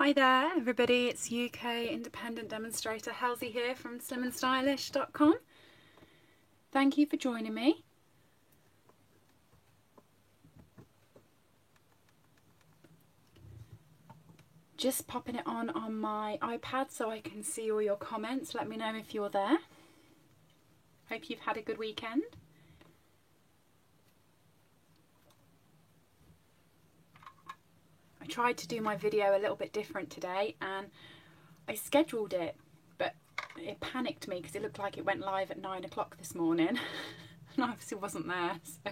Hi there everybody, it's UK independent demonstrator Halsey here from slimandstylish.com. Thank you for joining me. Just popping it on my iPad so I can see all your comments. Let me know if you're there. Hope you've had a good weekend. I tried to do my video a little bit different today and I scheduled it, but it panicked me because it looked like it went live at 9 o'clock this morning and I obviously wasn't there, so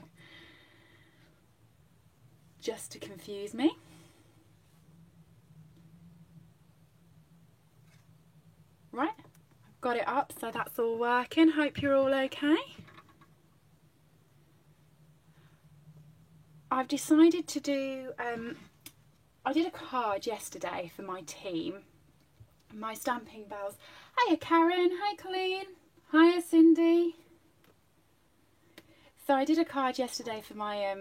just to confuse me. Right, I've got it up, so that's all working. Hope you're all okay. I've decided to do, I did a card yesterday for my team, my Stamping Bells. Hiya Karen, hi Colleen, hiya Cindy. So I did a card yesterday for my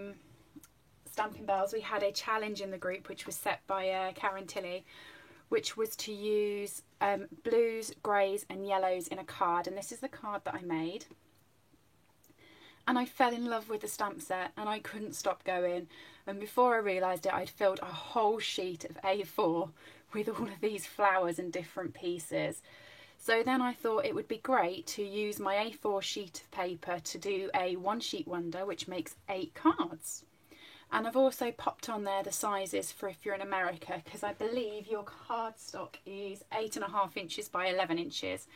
Stamping Bells. We had a challenge in the group which was set by Karen Tilley, which was to use blues, greys and yellows in a card, and this is the card that I made. And I fell in love with the stamp set and I couldn't stop going, and before I realised it I'd filled a whole sheet of A4 with all of these flowers and different pieces. So then I thought it would be great to use my A4 sheet of paper to do a one sheet wonder which makes 8 cards. And I've also popped on there the sizes for if you're in America, because I believe your cardstock is 8.5 inches by 11 inches,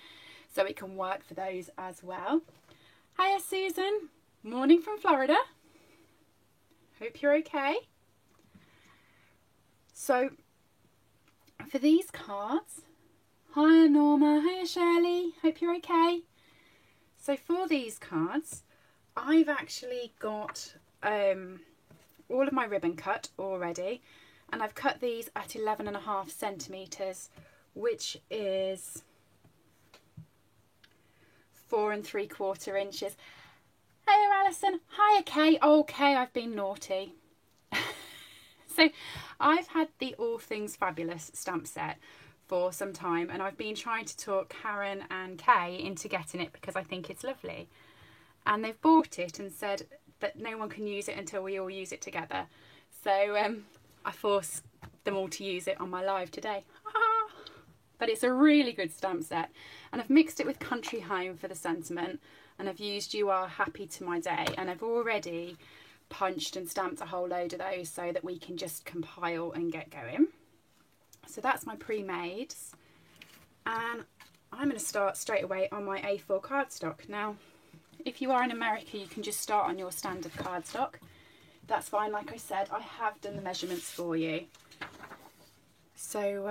so it can work for those as well. Hiya Susan, morning from Florida. Hope you're okay. So for these cards, hiya Norma, hiya Shirley, hope you're okay. So for these cards, I've actually got all of my ribbon cut already, and I've cut these at 11.5 centimetres, which is 4 3/4 inches. Hiya Alison, hiya Kay. Oh Kay, I've been naughty. So I've had the All Things Fabulous stamp set for some time, and I've been trying to talk Karen and Kay into getting it because I think it's lovely, and they've bought it and said that no one can use it until we all use it together. So I forced them all to use it on my live today. But it's a really good stamp set, and I've mixed it with Country Home for the sentiment, and I've used You Are Happy to My Day, and I've already punched and stamped a whole load of those so that we can just compile and get going. So that's my pre-mades, and I'm going to start straight away on my A4 cardstock. Now if you are in America you can just start on your standard cardstock, that's fine. Like I said, I have done the measurements for you. So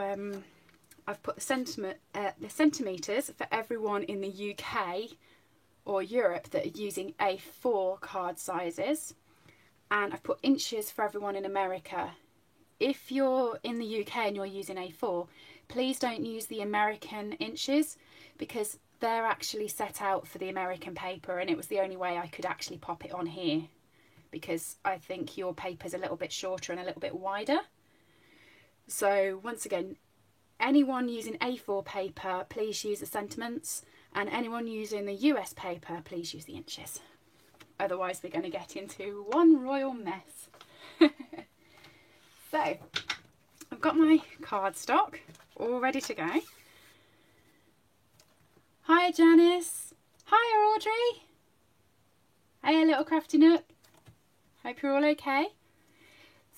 I've put the centimetres for everyone in the UK or Europe that are using A4 card sizes, and I've put inches for everyone in America. If you're in the UK and you're using A4, please don't use the American inches because they're actually set out for the American paper, and it was the only way I could actually pop it on here because I think your paper's a little bit shorter and a little bit wider. So once again, anyone using A4 paper, please use the sentiments, and anyone using the US paper, please use the inches. Otherwise we're going to get into one royal mess. So I've got my cardstock all ready to go. Hiya Janice, hiya Audrey, hiya Little Crafty Nook, hope you're all okay.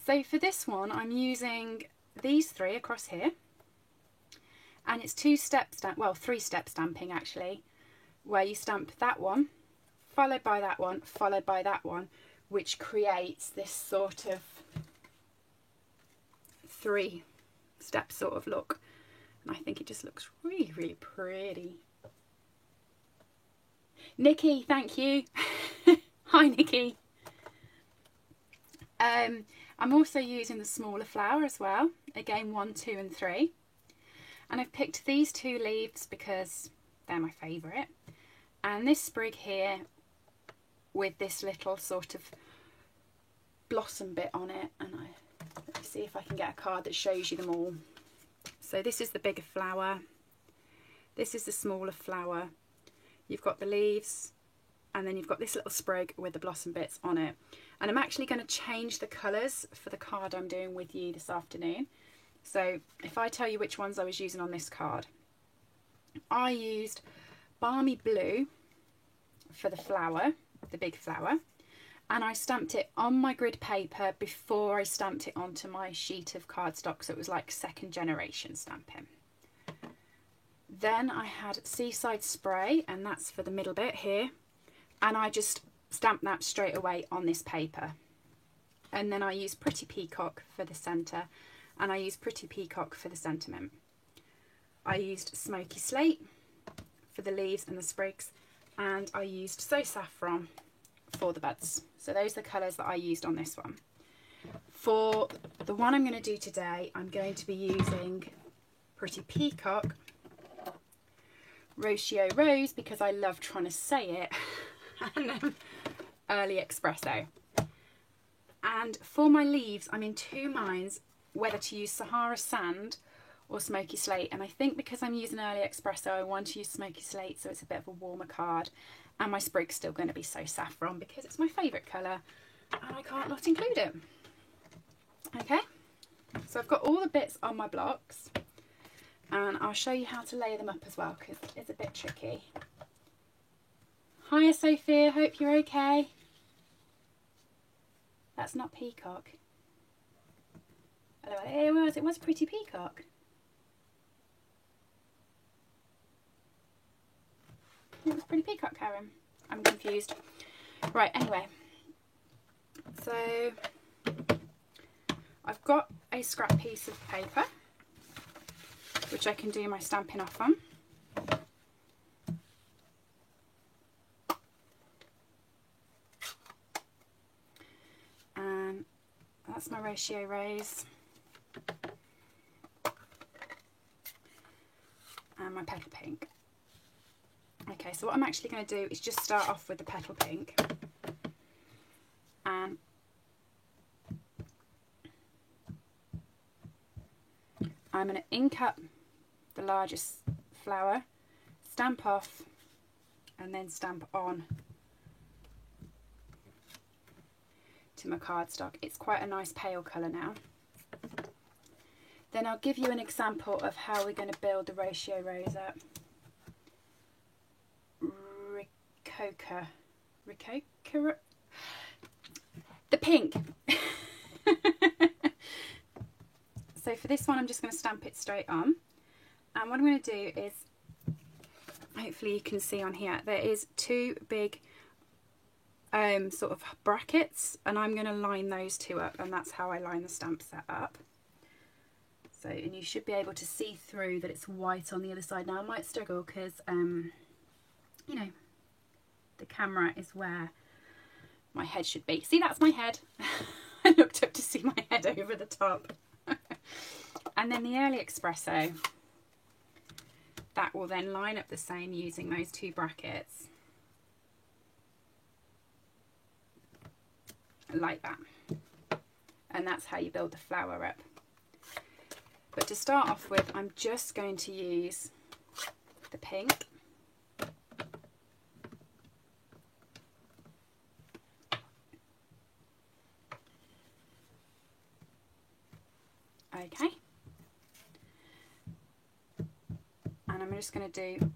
So for this one I'm using these 3 across here, and it's 2-step stamp, well 3-step stamping actually, where you stamp that one, followed by that one, followed by that one, which creates this sort of 3-step sort of look, and I think it just looks really, really pretty. Nikki, thank you. Hi Nikki. I'm also using the smaller flower as well, again 1, 2 and 3, and I've picked these 2 leaves because they're my favourite, and this sprig here with this little sort of blossom bit on it, and let me see if I can get a card that shows you them all. So this is the bigger flower, this is the smaller flower, you've got the leaves, and then you've got this little sprig with the blossom bits on it. And I'm actually going to change the colours for the card I'm doing with you this afternoon. So if I tell you which ones I was using on this card, I used Balmy Blue for the flower, the big flower, and I stamped it on my grid paper before I stamped it onto my sheet of cardstock, so it was like second generation stamping. Then I had Seaside Spray, and that's for the middle bit here, and I just stamped that straight away on this paper. And then I used Pretty Peacock for the centre, and I used Pretty Peacock for the sentiment. I used Smoky Slate for the leaves and the sprigs, and I used So Saffron for the buds. So those are the colours that I used on this one. For the one I'm going to do today, I'm going to be using Pretty Peacock, Rocio Rose, because I love trying to say it, and Early Espresso. And for my leaves, I'm in two minds whether to use Sahara Sand or Smoky Slate, and I think because I'm using Early Espresso, I want to use Smoky Slate so it's a bit of a warmer card, and my sprig's still going to be So Saffron because it's my favourite colour and I can't not include it. Okay, so I've got all the bits on my blocks, and I'll show you how to layer them up as well because it's a bit tricky. Hiya Sophia, hope you're okay. That's not Peacock. Hello, it was Pretty Peacock. It was Pretty Peacock, Karen. I'm confused. Right, anyway. So, I've got a scrap piece of paper, which I can do my stamping off on. And that's my Rocio Rose. And my Petal Pink. Okay, so what I'm actually going to do is just start off with the Petal Pink, and I'm going to ink up the largest flower, stamp off, and then stamp on to my cardstock. It's quite a nice pale colour now. Then I'll give you an example of how we're going to build the Rocio Rose up. Ricotta, the pink. So for this one, I'm just going to stamp it straight on. And what I'm going to do is, hopefully you can see on here, there is two big sort of brackets, and I'm going to line those two up, and that's how I line the stamp set up. So, and you should be able to see through that it's white on the other side. Now I might struggle because, you know, the camera is where my head should be. See, that's my head. I looked up to see my head over the top. And then the Early Espresso, that will then line up the same using those two brackets. Like that. And that's how you build the flower up. But to start off with, I'm just going to use the pink. Okay. And I'm just going to do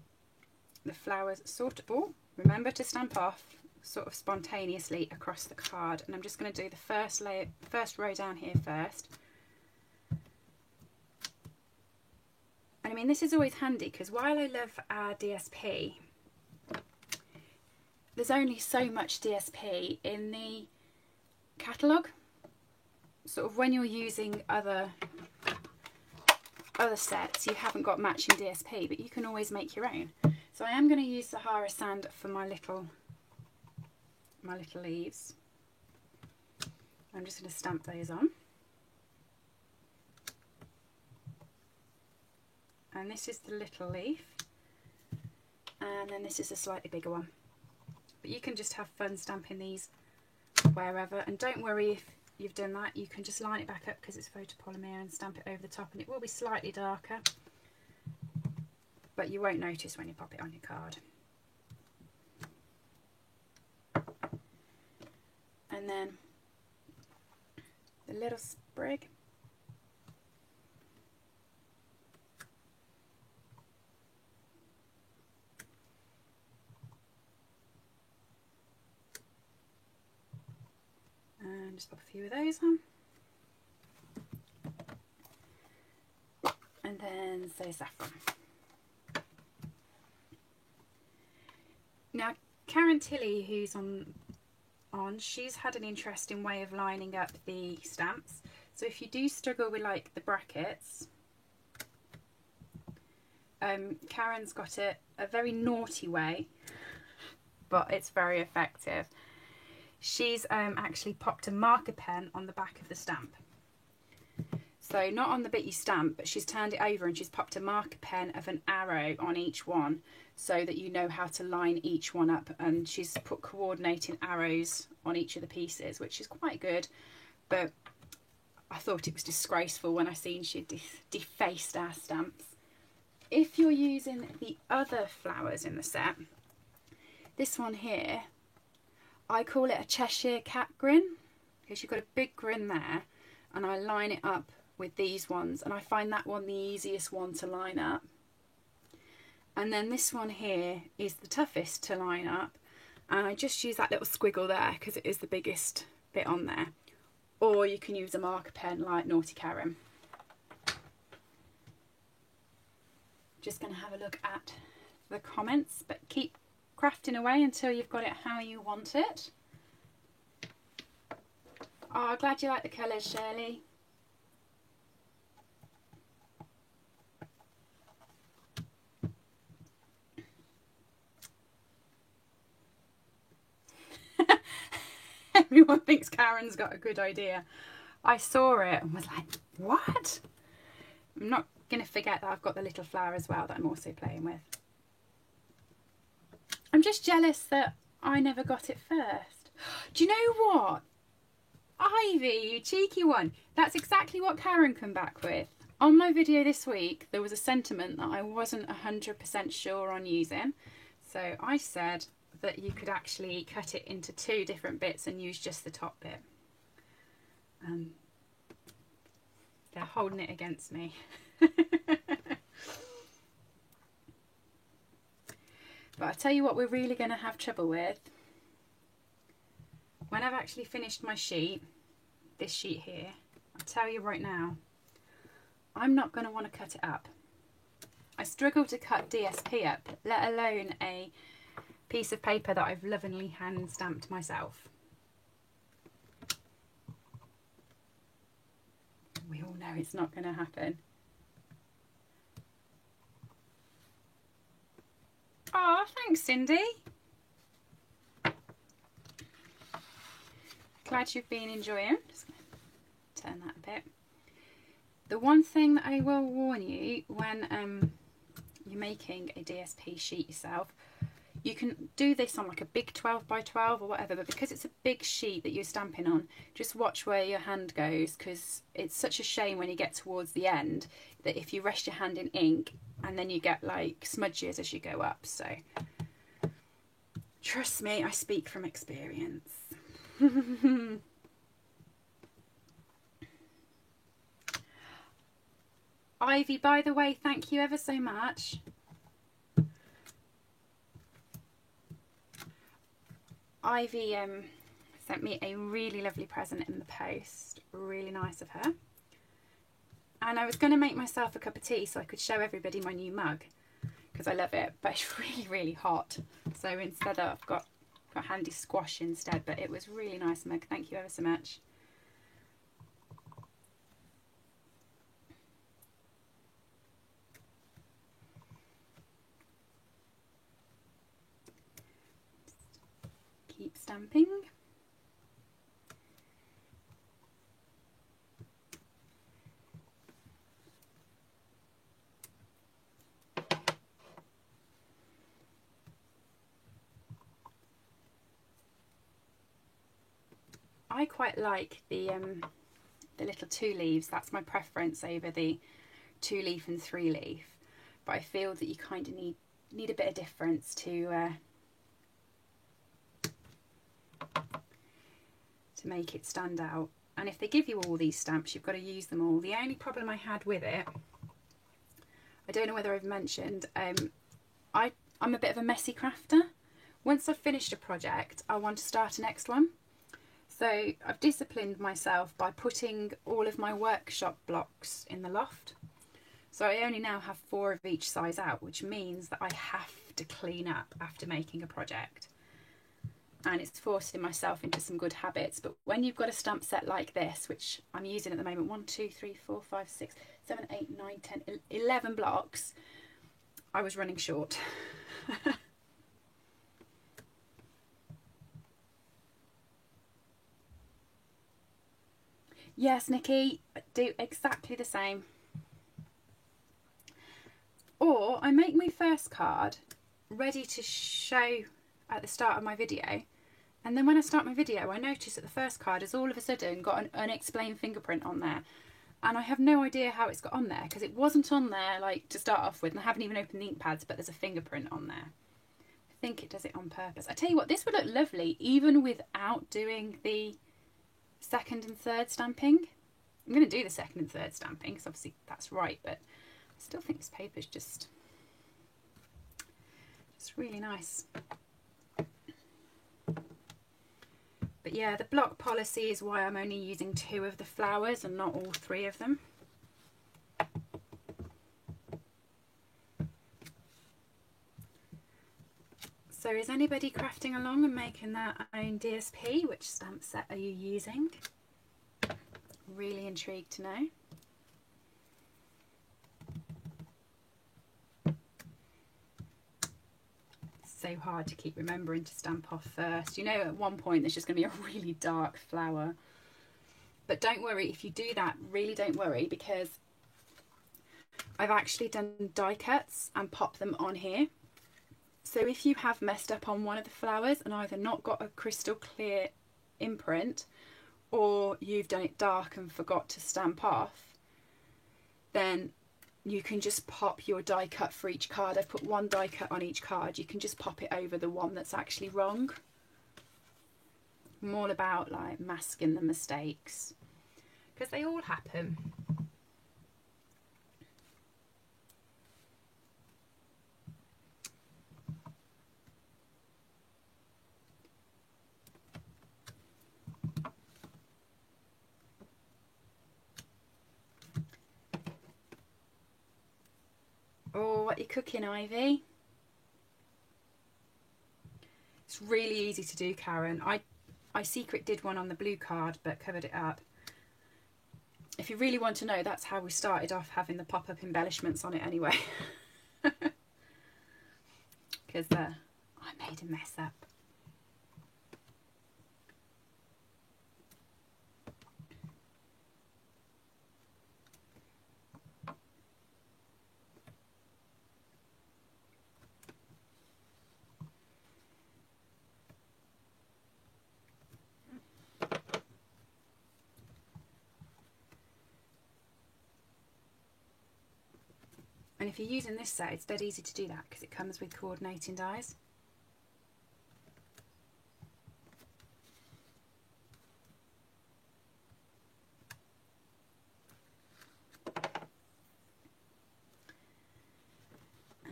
the flowers sort of, oh, remember to stamp off sort of spontaneously across the card. And I'm just going to do the first layer, first row down here first. And I mean, this is always handy because while I love our DSP, there's only so much DSP in the catalogue. Sort of when you're using other sets, you haven't got matching DSP, but you can always make your own. So I am going to use Sahara Sand for my little leaves. I'm just going to stamp those on. And this is the little leaf, and then this is a slightly bigger one. But you can just have fun stamping these wherever, and don't worry if you've done that, you can just line it back up because it's photopolymer and stamp it over the top, and it will be slightly darker, but you won't notice when you pop it on your card. And then the little sprig. And just pop a few of those on. And then say saffron. Now Karen Tilley, who's on, she's had an interesting way of lining up the stamps. So if you do struggle with like the brackets, Karen's got a very naughty way, but it's very effective. She's actually popped a marker pen on the back of the stamp. So not on the bit you stamp, but she's turned it over and she's popped a marker pen of an arrow on each one so that you know how to line each one up, and she's put coordinating arrows on each of the pieces, which is quite good. But I thought it was disgraceful when I seen she defaced our stamps. If you're using the other flowers in the set, this one here, I call it a Cheshire Cat grin, because you've got a big grin there, and I line it up with these ones, and I find that one the easiest one to line up. And then this one here is the toughest to line up, and I just use that little squiggle there because it is the biggest bit on there. Or you can use a marker pen like Naughty Karen. Just going to have a look at the comments, but keep crafting away until you've got it how you want it. Oh, glad you like the colours, Shirley. Everyone thinks Karen's got a good idea. I saw it and was like, what? I'm not going to forget that I've got the little flower as well that I'm also playing with. I'm just jealous that I never got it first. Do you know what? Ivy, you cheeky one. That's exactly what Karen came back with. On my video this week, there was a sentiment that I wasn't 100% sure on using. So I said that you could actually cut it into 2 different bits and use just the top bit. They're holding it against me. But I tell you what we're really going to have trouble with. When I've actually finished my sheet, this sheet here, I'll tell you right now, I'm not going to want to cut it up. I struggle to cut DSP up, let alone a piece of paper that I've lovingly hand stamped myself. We all know it's not going to happen. Oh, thanks, Cindy. Glad you've been enjoying. Just going to turn that a bit. The one thing that I will warn you when you're making a DSP sheet yourself, you can do this on like a big 12 by 12 or whatever, but because it's a big sheet that you're stamping on, just watch where your hand goes, because it's such a shame when you get towards the end that if you rest your hand in ink and then you get like smudges as you go up. So trust me, I speak from experience. Ivy, by the way, thank you ever so much. Ivy sent me a really lovely present in the post. Really nice of her. And I was going to make myself a cup of tea so I could show everybody my new mug, because I love it, but it's really, really hot. So instead I've got handy squash instead, but it was really nice mug. Thank you ever so much. Keep stamping. I quite like the little 2 leaves. That's my preference over the 2 leaf and 3 leaf. But I feel that you kind of need a bit of difference to make it stand out. And if they give you all these stamps, you've got to use them all. The only problem I had with it, I don't know whether I've mentioned, I'm a bit of a messy crafter. Once I've finished a project, I want to start a next one. So I've disciplined myself by putting all of my workshop blocks in the loft. So I only now have 4 of each size out, which means that I have to clean up after making a project. And it's forcing myself into some good habits. But when you've got a stamp set like this, which I'm using at the moment, 1, 2, 3, 4, 5, 6, 7, 8, 9, 10, 11 blocks, I was running short. Yes, Nikki, I do exactly the same. Or I make my first card ready to show at the start of my video, and then when I start my video I notice that the first card has all of a sudden got an unexplained fingerprint on there, and I have no idea how it's got on there because it wasn't on there like to start off with, and I haven't even opened the ink pads, but there's a fingerprint on there. I think it does it on purpose. I tell you what, this would look lovely even without doing the 2nd and 3rd stamping. I'm going to do the 2nd and 3rd stamping because obviously that's right, but I still think this paper is just really nice. But yeah, the block policy is why I'm only using 2 of the flowers and not all 3 of them. So is anybody crafting along and making their own DSP? Which stamp set are you using? Really intrigued to know. So hard to keep remembering to stamp off first. You know, at one point there's just going to be a really dark flower. But don't worry, if you do that, really don't worry, because I've actually done die cuts and popped them on here. So if you have messed up on one of the flowers and either not got a crystal clear imprint, or you've done it dark and forgot to stamp off, then you can just pop your die cut for each card. I've put 1 die cut on each card. You can just pop it over the one that's actually wrong. I'm all about like masking the mistakes because they all happen. Oh, what are you cooking, Ivy? It's really easy to do, Karen. I secret did one on the blue card but covered it up. If you really want to know, that's how we started off having the pop-up embellishments on it anyway. Because I made a mess up. And if you're using this set, it's dead easy to do that because it comes with coordinating dies.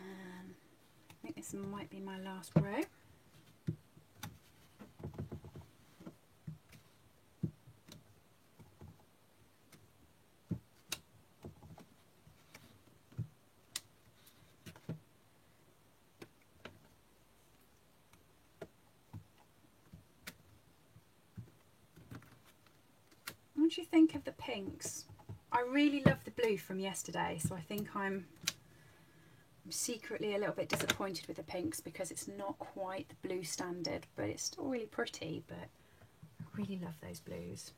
I think this might be my last row. What do you think of the pinks? I really love the blue from yesterday, so I think I'm secretly a little bit disappointed with the pinks because it's not quite the blue standard, but it's still really pretty. But I really love those blues.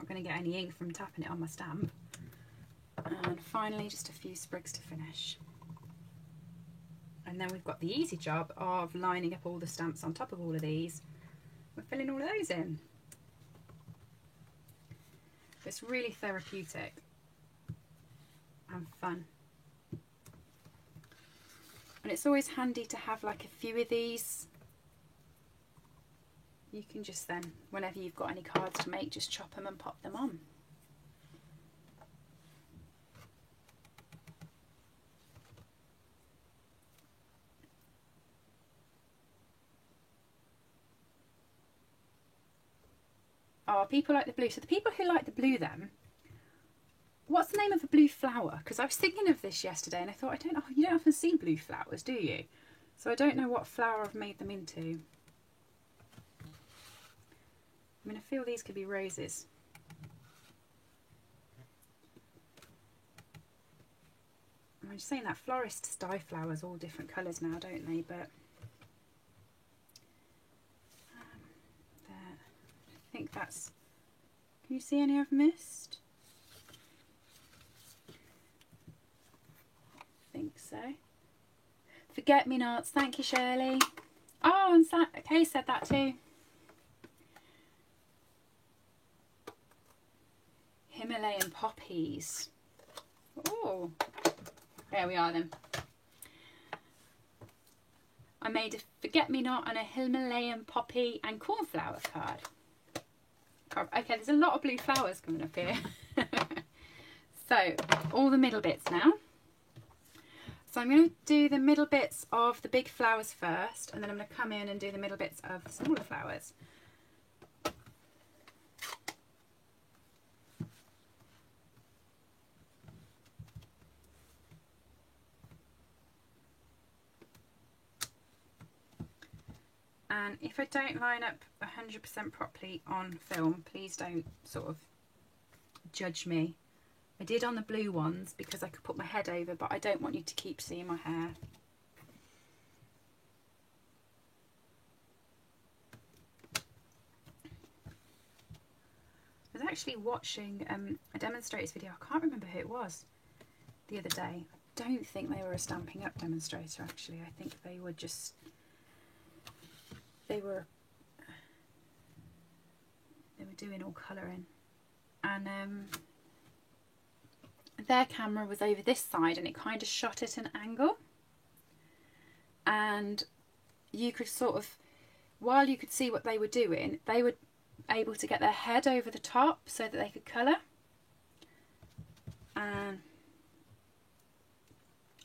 going to get any ink from tapping it on my stamp. And finally, just a few sprigs to finish. And then we've got the easy job of lining up all the stamps on top of all of these. We're filling all of those in. It's really therapeutic and fun. And it's always handy to have like a few of these. You can just then, whenever you've got any cards to make, just chop them and pop them on. Oh, people like the blue. So the people who like the blue then, what's the name of a blue flower? Because I was thinking of this yesterday and I thought, you don't often see blue flowers, do you? So I don't know what flower I've made them into. I mean, I feel these could be roses. I'm just saying that florists dye flowers all different colours now, don't they? But there. I think that's... Can you see any I've missed? I think so. Forget-me-nots. Thank you, Shirley. Oh, and Kay said that too. Himalayan poppies. Oh, there we are then. I made a forget-me-not and a Himalayan poppy and cornflower card. Okay, there's a lot of blue flowers coming up here. So, all the middle bits now. So I'm going to do the middle bits of the big flowers first, and then I'm going to come in and do the middle bits of the smaller flowers. And if I don't line up 100% properly on film, please don't sort of judge me. I did on the blue ones because I could put my head over, but I don't want you to keep seeing my hair. I was actually watching a demonstrator's video. I can't remember who it was the other day. I don't think they were a Stampin' Up demonstrator actually. I think they were just... They were doing all colouring, and their camera was over this side and it kind of shot at an angle, and you could sort of, while you could see what they were doing, they were able to get their head over the top so that they could colour. And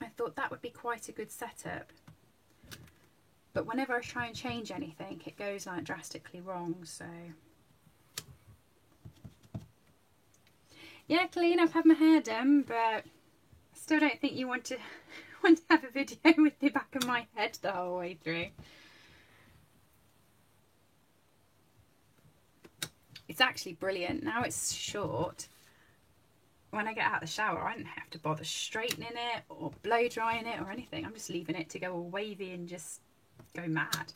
I thought that would be quite a good setup. But whenever I try and change anything, it goes like drastically wrong, so. Yeah, Colleen, I've had my hair done, but I still don't think you want to have a video with the back of my head the whole way through. It's actually brilliant. Now it's short. When I get out of the shower, I don't have to bother straightening it or blow drying it or anything. I'm just leaving it to go all wavy and just go mad.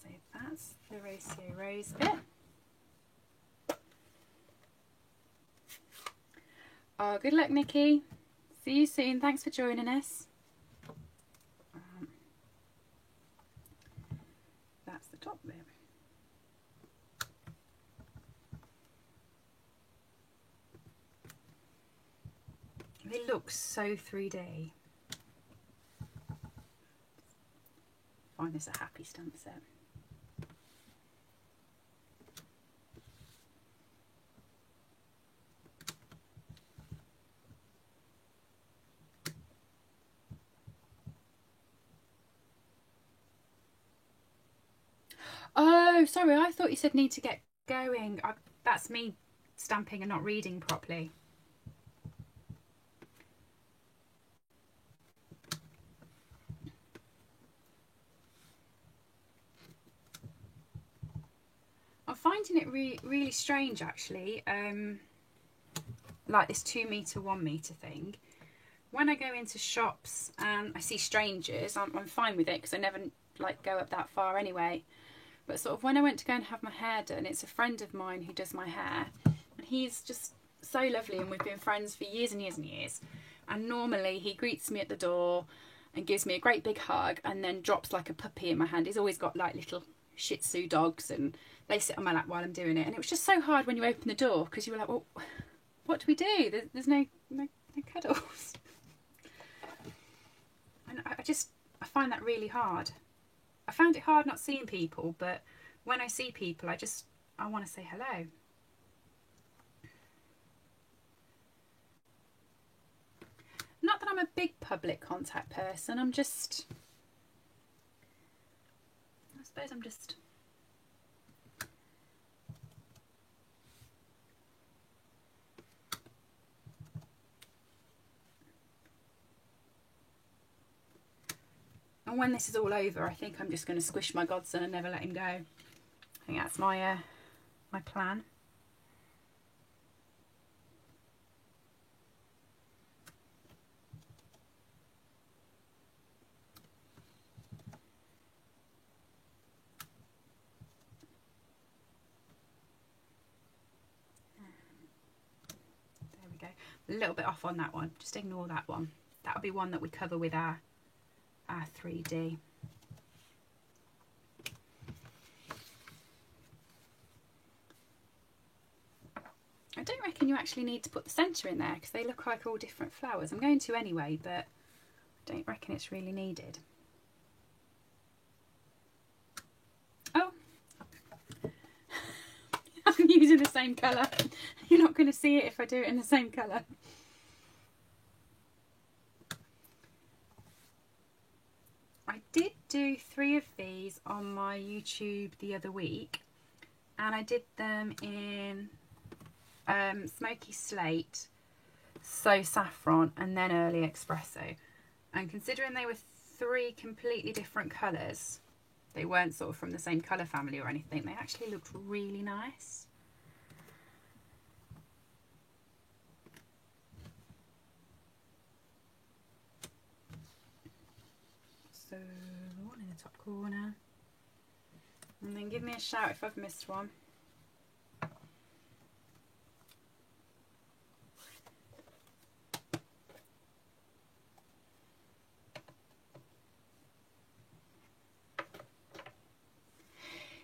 So that's the Rocio Rose bit. Oh, good luck, Nikki. See you soon. Thanks for joining us. That's the top bit. It looks so 3D. Find this a happy stamp set. Oh, sorry, I thought you said need to get going. That's me stamping and not reading properly. I'm finding it really strange actually, like this 2 metre, 1 metre thing. When I go into shops and I see strangers, I'm fine with it because I never like go up that far anyway. But sort of when I went to go and have my hair done, it's a friend of mine who does my hair, and he's just so lovely, and we've been friends for years and years and years. And normally he greets me at the door and gives me a great big hug and then drops like a puppy in my hand. He's always got like little Shih Tzu dogs and they sit on my lap while I'm doing it. And it was just so hard when you open the door because you were like, well, what do we do? There's no cuddles. And I find that really hard. I found it hard not seeing people, but when I see people, I want to say hello. Not that I'm a big public contact person, I suppose I'm just... And when this is all over, I think I'm just going to squish my godson and never let him go. I think that's my my plan. A little bit off on that one, just ignore that one. That'll be one that we cover with our 3D. I don't reckon you actually need to put the centre in there because they look like all different flowers. I'm going to anyway, but I don't reckon it's really needed. Oh, I'm using the same colour. You're not going to see it if I do it in the same colour. I did do 3 of these on my YouTube the other week, and I did them in Smoky Slate, So Saffron, and then Early Espresso. And considering they were 3 completely different colours, they weren't sort of from the same colour family or anything, they actually looked really nice. So the one in the top corner, and then give me a shout if I've missed one.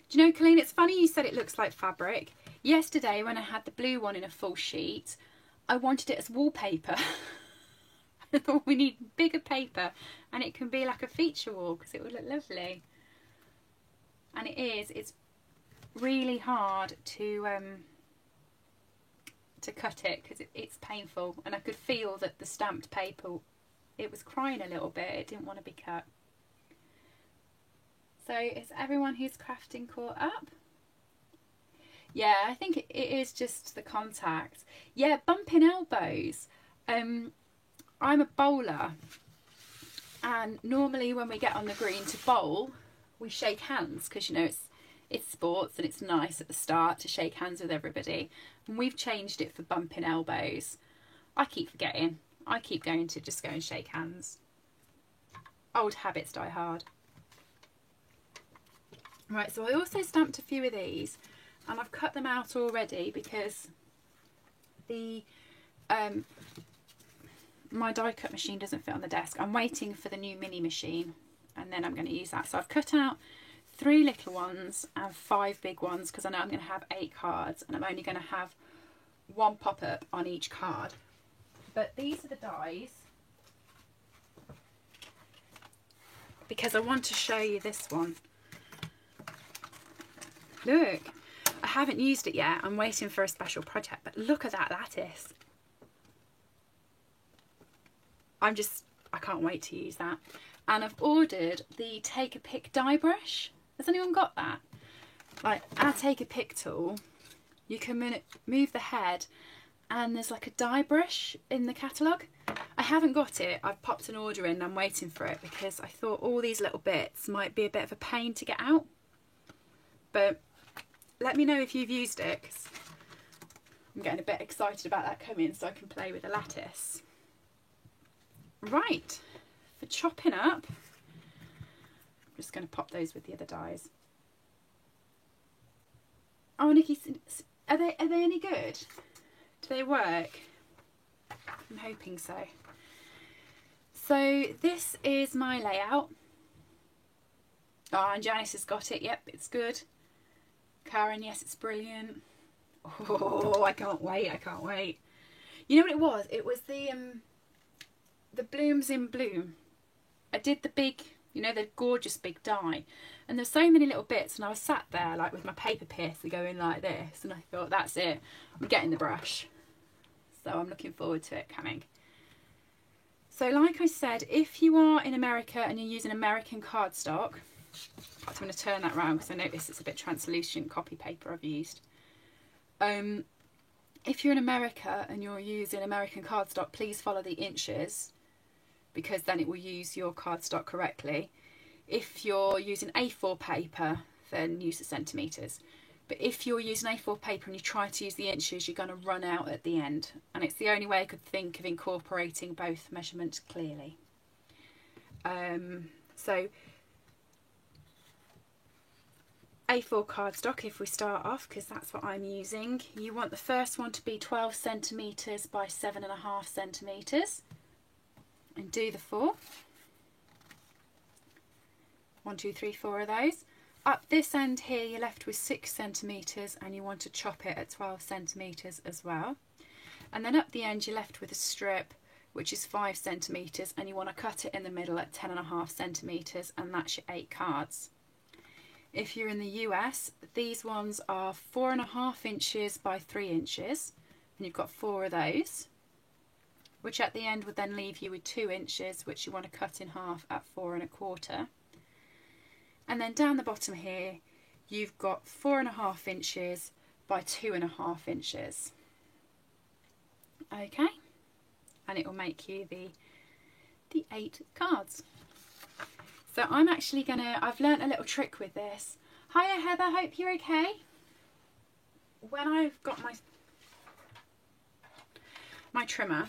Do you know, Colleen, it's funny you said it looks like fabric. Yesterday when I had the blue one in a full sheet, I wanted it as wallpaper. I thought we need bigger paper and it can be like a feature wall because it would look lovely. And it's really hard to cut it because it's painful, and I could feel that the stamped paper, it was crying a little bit, it didn't want to be cut. So is everyone who's crafting caught up? Yeah, I think it is just the contact. Yeah, bumping elbows. I'm a bowler, and normally when we get on the green to bowl, we shake hands because, you know, it's sports and it's nice at the start to shake hands with everybody. And we've changed it for bumping elbows. I keep forgetting. I keep going to just go and shake hands. Old habits die hard. Right, so I also stamped a few of these, and I've cut them out already because the my die cut machine doesn't fit on the desk. I'm waiting for the new mini machine, and then I'm going to use that. So I've cut out 3 little ones and 5 big ones because I know I'm going to have 8 cards, and I'm only going to have 1 pop-up on each card. But these are the dies because I want to show you this one. Look, I haven't used it yet. I'm waiting for a special project, but look at that lattice. I can't wait to use that. And I've ordered the Take a Pick die brush. Has anyone got that? Like, our Take a Pick tool, you can move the head, and there's like a die brush in the catalogue. I haven't got it. I've popped an order in and I'm waiting for it because I thought all these little bits might be a bit of a pain to get out. But let me know if you've used it, because I'm getting a bit excited about that coming so I can play with the lattice. Right, for chopping up, I'm just going to pop those with the other dies. Oh, Nikki, are they any good? Do they work? I'm hoping so. So this is my layout. Oh, and Janice has got it. Yep, it's good. Karen, yes, it's brilliant. Oh, I can't wait. I can't wait. You know what it was? It was the Blooms in Bloom. I did the big, you know, the gorgeous big die. And there's so many little bits, and I was sat there like with my paper piercer going like this, and I thought, that's it. I'm getting the brush. So I'm looking forward to it coming. So like I said, if you are in America and you're using American cardstock, I'm going to turn that round because I notice it's a bit translucent copy paper I've used. If you're in America and you're using American cardstock, please follow the inches because then it will use your cardstock correctly. If you're using A4 paper, then use the centimetres. But if you're using A4 paper and you try to use the inches, you're going to run out at the end. And it's the only way I could think of incorporating both measurements clearly. So A4 cardstock, if we start off, because that's what I'm using, you want the first one to be 12 centimetres by 7.5 centimetres. And do the 4. 1, 2, 3, 4 of those. Up this end here, you're left with 6 centimetres, and you want to chop it at 12 centimetres as well. And then up the end, you're left with a strip, which is 5 centimetres, and you want to cut it in the middle at 10.5 centimetres, and that's your 8 cards. If you're in the US, these ones are 4.5 inches by 3 inches, and you've got 4 of those, which at the end would then leave you with 2 inches, which you want to cut in half at 4.25. And then down the bottom here, you've got 4.5 inches by 2.5 inches. Okay, and it will make you the 8 cards. So I'm actually I've learnt a little trick with this. Hiya Heather, hope you're okay. When I've got my trimmer,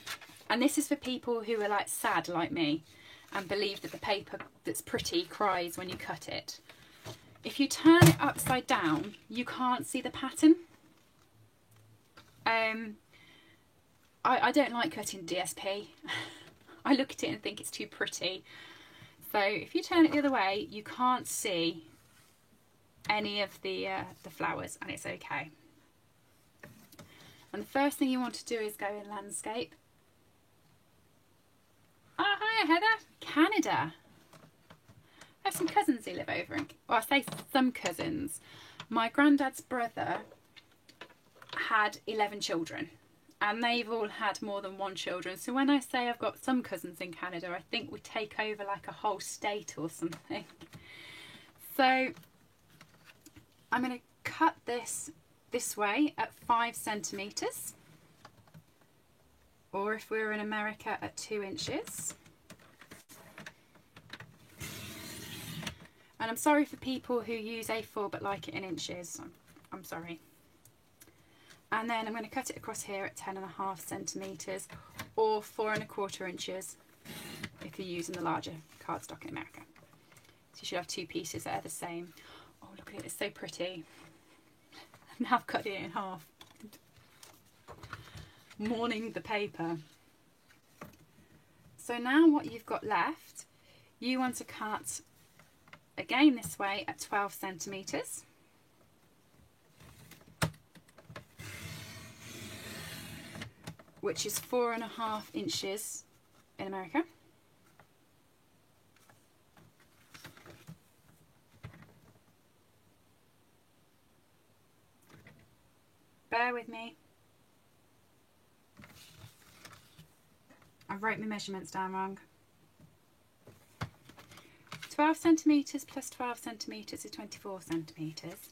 and this is for people who are like sad like me and believe that the paper that's pretty cries when you cut it. If you turn it upside down, you can't see the pattern. I don't like cutting DSP. I look at it and think it's too pretty. So if you turn it the other way, you can't see any of the flowers, and it's okay. And the first thing you want to do is go in landscape. Oh, hi Heather, Canada. I have some cousins who live over in, well, I say some cousins. My granddad's brother had 11 children, and they've all had more than 1 children. So when I say I've got some cousins in Canada, I think we take over like a whole state or something. So I'm going to cut this way at 5 centimetres, or if we're in America at 2 inches. And I'm sorry for people who use A4 but like it in inches. I'm sorry. And then I'm going to cut it across here at 10.5 centimetres or 4.25 inches if you're using the larger cardstock in America. So you should have 2 pieces that are the same. Oh, look at it, it's so pretty. Now I've cut it in half. Mourning the paper. So now what you've got left, you want to cut again this way at 12 centimetres. Which is 4.5 inches in America. Bear with me. I wrote my measurements down wrong. 12 centimetres plus 12 centimetres is 24 centimetres.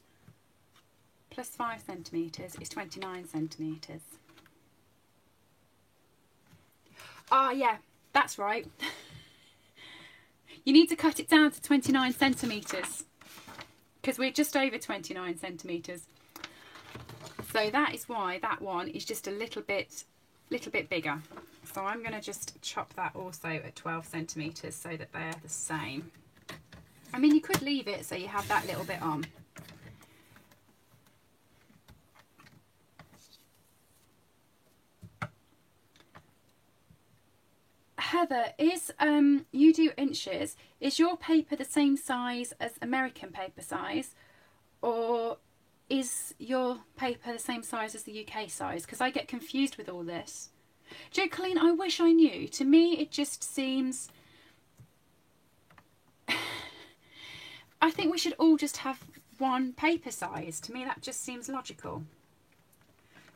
Plus 5 centimetres is 29 centimetres. Ah, yeah, that's right. You need to cut it down to 29 centimetres because we're just over 29 centimetres. So that is why that one is just a little bit bigger. So I'm going to just chop that also at 12 centimetres so that they're the same. I mean, you could leave it so you have that little bit on. Heather, is you do inches. Is your paper the same size as American paper size, or is your paper the same size as the UK size? Because I get confused with all this. Jacqueline, I wish I knew. To me, it just seems... I think we should all just have one paper size. To me, that just seems logical.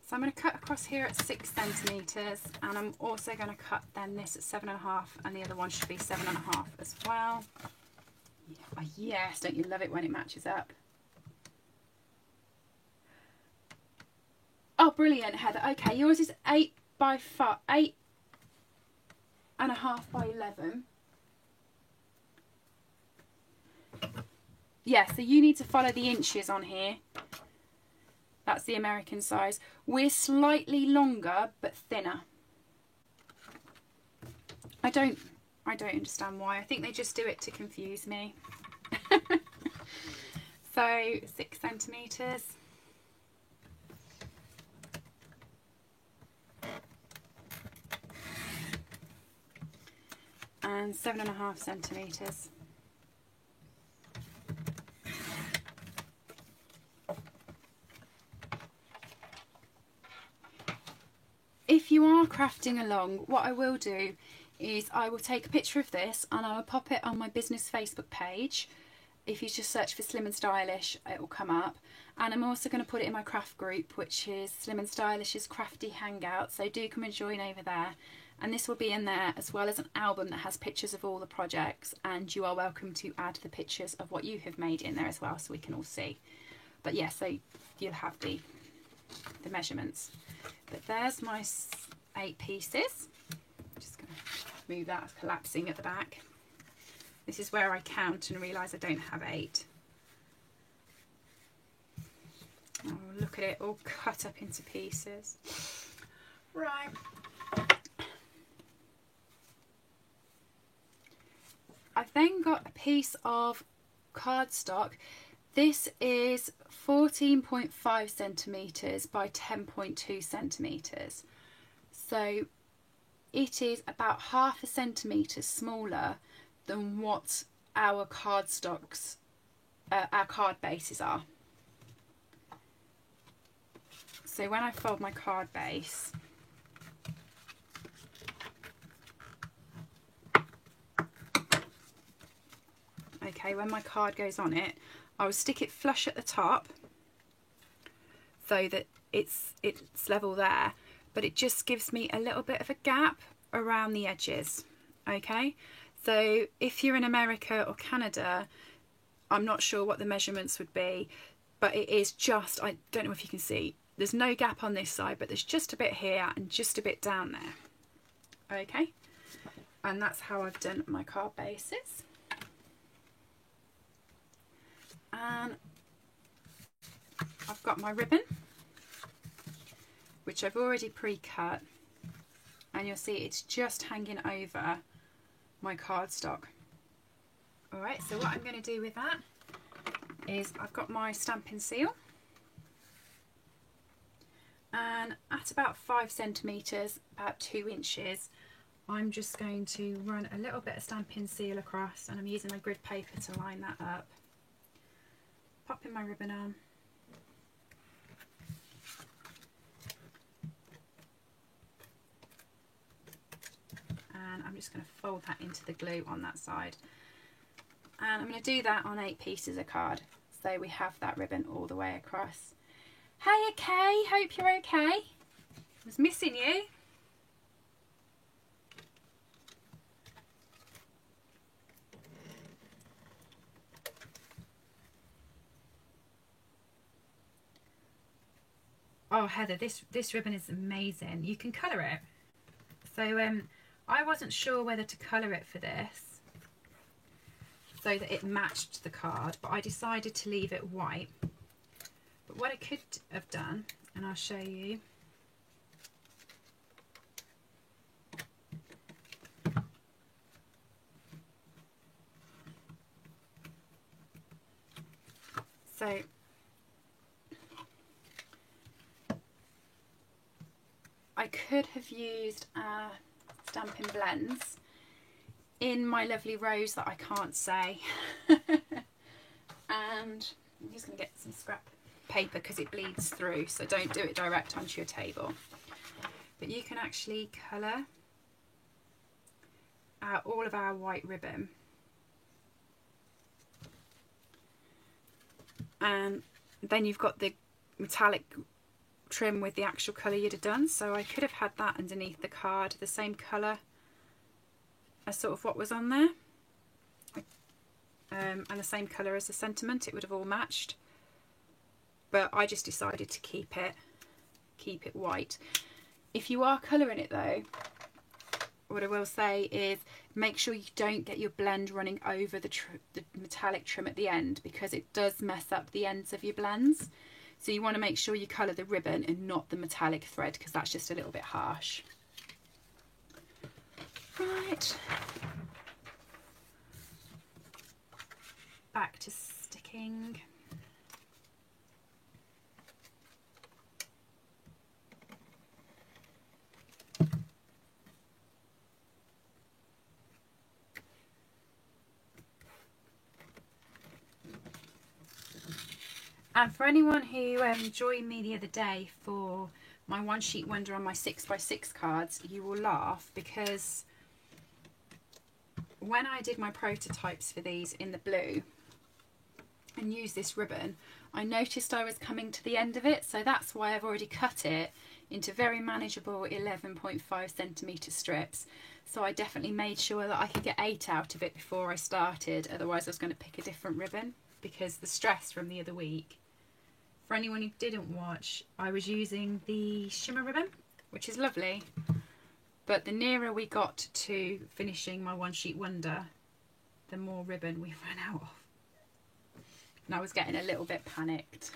So I'm going to cut across here at 6 centimetres, and I'm also going to cut then this at 7.5, and the other one should be 7.5 as well. Yeah, oh yes, don't you love it when it matches up? Oh, brilliant, Heather. Okay, yours is 8 by 5, 8.5 by 11. Yeah, so you need to follow the inches on here. That's the American size. We're slightly longer but thinner. I don't understand why. I think they just do it to confuse me. So 6 centimetres. And 7.5 centimetres. If you are crafting along, what I will do is I will take a picture of this and I will pop it on my business Facebook page. If you just search for Slim and Stylish, it will come up. And I'm also going to put it in my craft group, which is Slim and Stylish's Crafty Hangout. So do come and join over there. And this will be in there, as well as an album that has pictures of all the projects. And you are welcome to add the pictures of what you have made in there as well, so we can all see. But yeah, so you'll have the measurements. But there's my 8 pieces. I'm just going to move that, it's collapsing at the back. This is where I count and realise I don't have 8. Oh, look at it all cut up into pieces. Right. I've then got a piece of cardstock. This is 14.5 centimetres by 10.2 centimetres. So it is about half a centimetre smaller than what our cardstocks, our card bases are. So when I fold my card base, okay, when my card goes on it, I will stick it flush at the top so that it's level there, but it just gives me a little bit of a gap around the edges. Okay, so if you're in America or Canada, I'm not sure what the measurements would be, but it is just, I don't know if you can see, there's no gap on this side, but there's just a bit here and just a bit down there. Okay, and that's how I've done my card bases. And I've got my ribbon, which I've already pre-cut, and you'll see it's just hanging over my cardstock. Alright, so what I'm going to do with that is I've got my stamping seal, and at about 5 centimetres, about 2 inches, I'm just going to run a little bit of stamping seal across, and I'm using my grid paper to line that up. Popping my ribbon on. And I'm just going to fold that into the glue on that side. And I'm going to do that on 8 pieces of card. So we have that ribbon all the way across. Hey, Kay, hope you're okay. I was missing you. Oh, Heather, this ribbon is amazing. You can colour it. So I wasn't sure whether to colour it for this so that it matched the card, but I decided to leave it white. But what I could have done, and I'll show you, so I could have used Stampin' Blends in my lovely rose that I can't say. And I'm just going to get some scrap paper because it bleeds through, so don't do it direct onto your table. But you can actually colour all of our white ribbon. And then you've got the metallic trim with the actual colour you'd have done. So I could have had that underneath the card, the same colour as sort of what was on there. And the same colour as the sentiment, it would have all matched. But I just decided to keep it white. If you are colouring it though, what I will say is make sure you don't get your blend running over the metallic trim at the end, because it does mess up the ends of your blends. So you want to make sure you colour the ribbon and not the metallic thread, because that's just a little bit harsh. Right. Back to sticking. And for anyone who joined me the other day for my One Sheet Wonder on my 6x6 cards, you will laugh, because when I did my prototypes for these in the blue and used this ribbon, I noticed I was coming to the end of it, so that's why I've already cut it into very manageable 11.5 centimetre strips. So I definitely made sure that I could get 8 out of it before I started, otherwise I was going to pick a different ribbon because the stress from the other week. For anyone who didn't watch, I was using the shimmer ribbon, which is lovely, but the nearer we got to finishing my One Sheet Wonder, the more ribbon we ran out of. And I was getting a little bit panicked.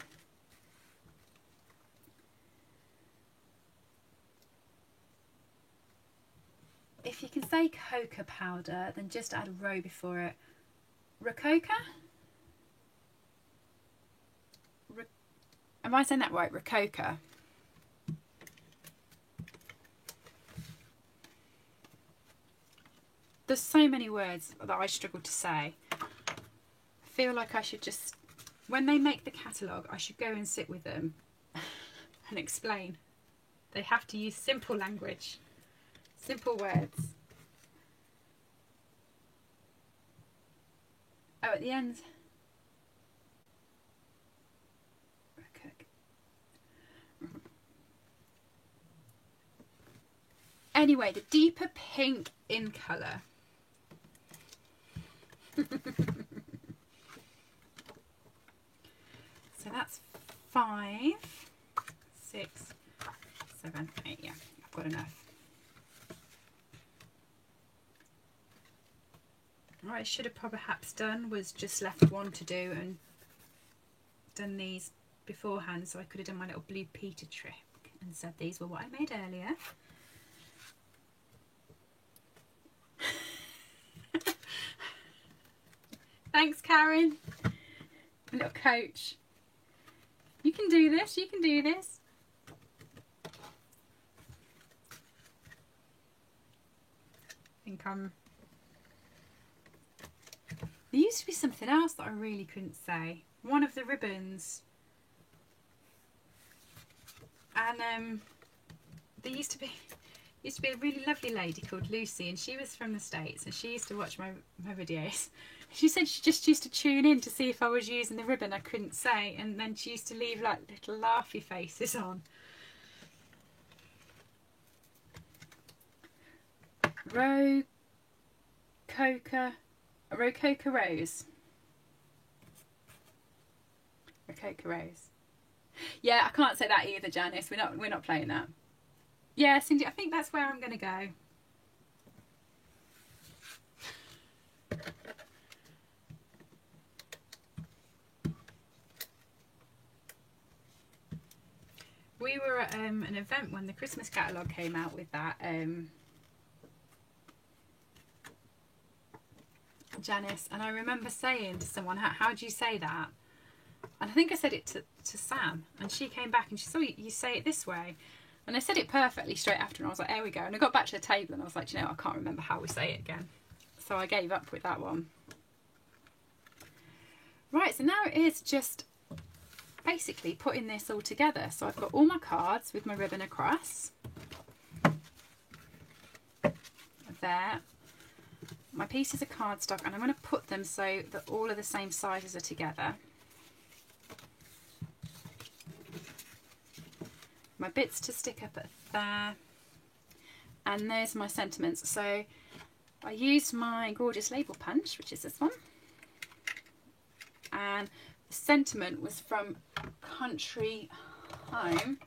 If you can say cocoa powder, then just add a row before it. Rococo? Am I saying that right? Rococo. There's so many words that I struggle to say. I feel like I should just, when they make the catalogue, I should go and sit with them and explain. They have to use simple language, simple words. Oh, at the end. Anyway, the deeper pink in colour. So that's 5, 6, 7, 8. Yeah, I've got enough. What I should have perhaps done was just left one to do and done these beforehand, so I could have done my little Blue Peter trick and said these were what I made earlier. Thanks, Karen. A little coach. You can do this, you can do this. I think there used to be something else that I really couldn't say. One of the ribbons. And there used to be a really lovely lady called Lucy, and she was from the States, and she used to watch my videos. She said she just used to tune in to see if I was using the ribbon I couldn't say, and then she used to leave like little laughy faces on. Rococo Rose. Rococo Rose. Yeah, I can't say that either, Janice. We're not playing that. Yeah, Cindy, I think that's where I'm going to go. We were at an event when the Christmas catalogue came out with that. Janice, and I remember saying to someone, how do you say that? And I think I said it to Sam, and she came back and she said, oh, you say it this way. And I said it perfectly straight after, and I was like, there we go. And I got back to the table and I was like, you know, I can't remember how we say it again. so I gave up with that one. Right, so now it is just basically putting this all together. So I've got all my cards with my ribbon across. There. My pieces of cardstock, and I'm going to put them so that all of the same sizes are together. My bits to stick up at there. And there's my sentiments. So I used my gorgeous label punch, which is this one. And the sentiment was from Country Home,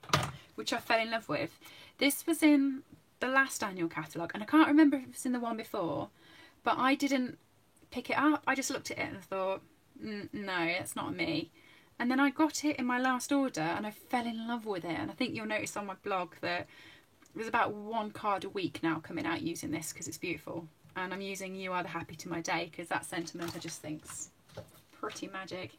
which I fell in love with. This was in the last annual catalogue, and I can't remember if it was in the one before, but I didn't pick it up. I just looked at it and thought, no, that's not me. And then I got it in my last order and I fell in love with it. And I think you'll notice on my blog that there's about 1 card a week now coming out using this because it's beautiful. And I'm using You Are the Happy to My Day because that sentiment I just think's pretty magic.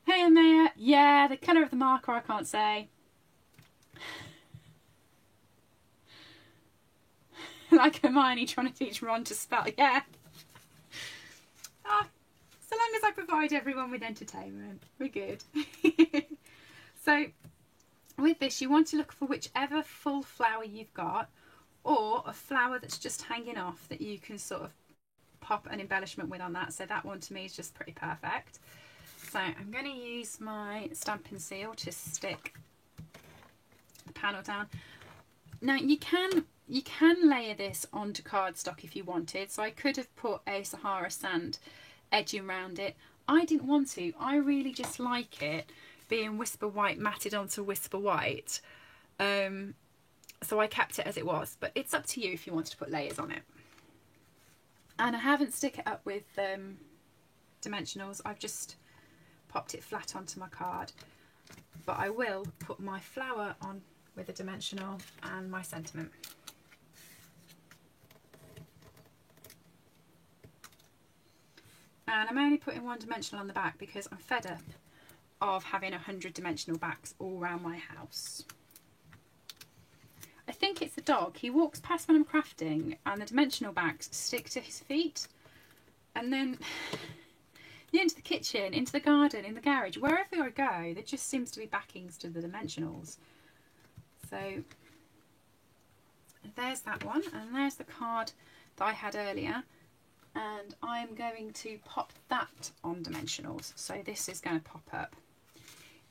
Hey Amaya, yeah, the colour of the marker I can't say. Like Hermione trying to teach Ron to spell, yeah. So long as I provide everyone with entertainment, we're good. So with this, you want to look for whichever full flower you've got, or a flower that's just hanging off that you can sort of pop an embellishment with on that. So that one to me is just pretty perfect. So I'm going to use my Stampin' Seal to stick the panel down. Now you can layer this onto cardstock if you wanted. So I could have put a Sahara sand edging around it. I didn't want to. I really just like it being Whisper White matted onto Whisper White. So I kept it as it was, but it's up to you if you wanted to put layers on it. And I haven't stick it up with dimensionals. I've just popped it flat onto my card, but I will put my flower on with a dimensional and my sentiment. And I'm only putting 1 dimensional on the back because I'm fed up of having 100 dimensional backs all around my house. I think it's the dog. He walks past when I'm crafting and the dimensional backs stick to his feet, and then into the kitchen, into the garden, in the garage, wherever I go, there just seems to be backings to the dimensionals. So there's that one, and there's the card that I had earlier, and I'm going to pop that on dimensionals. So this is going to pop up.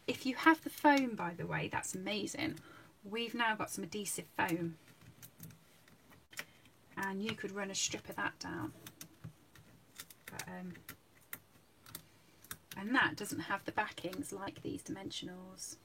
If you have the foam, by the way, that's amazing. We've now got some adhesive foam, and you could run a strip of that down. But, and that doesn't have the backings like these dimensionals.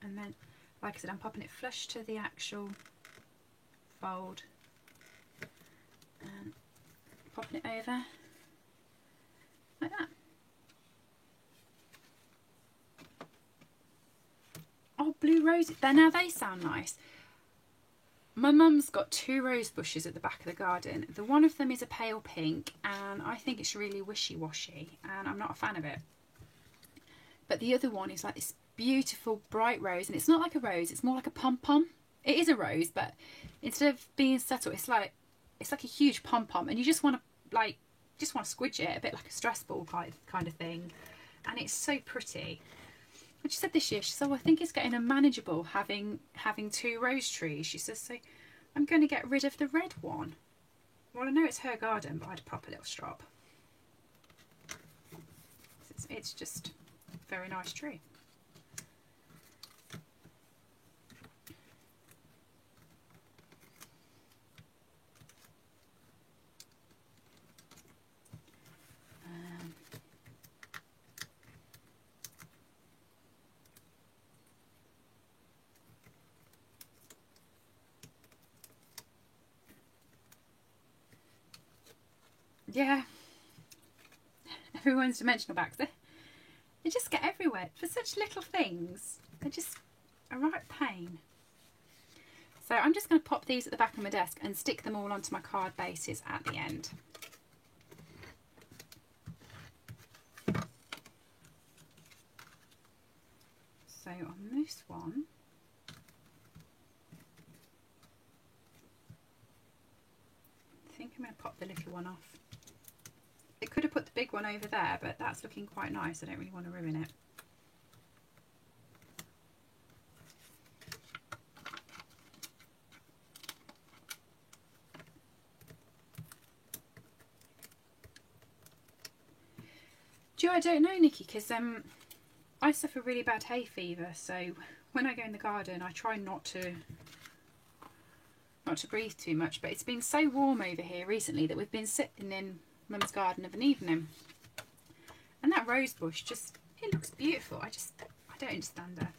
And then, like I said, I'm popping it flush to the actual fold and popping it over like that. Oh, blue roses. Now they sound nice. My mum's got 2 rose bushes at the back of the garden. The one of them is a pale pink, and I think it's really wishy-washy, and I'm not a fan of it. But the other one is like this beautiful bright rose, and it's not like a rose, it's more like a pom-pom. It is a rose, but instead of being subtle, it's like a huge pom-pom, and you just want to squidge it, a bit like a stress ball kind of thing. And it's so pretty. And she said this year, she said, oh, I think it's getting unmanageable having 2 rose trees. She says, so I'm going to get rid of the red one. Well, I know it's her garden, but I had a proper little strop. It's just a very nice tree. Yeah, everyone's dimensional backs. They just get everywhere for such little things. a right pain. So I'm just going to pop these at the back of my desk and stick them all onto my card bases at the end. So on this one, I think I'm going to pop the little one off. I could have put the big one over there, but that's looking quite nice. I don't really want to ruin it. Do you know, I don't know, Nikki, because I suffer really bad hay fever, so when I go in the garden I try not to breathe too much, but it's been so warm over here recently that we've been sitting in Mum's garden of an evening, and that rose bush just, it looks beautiful. I don't understand her.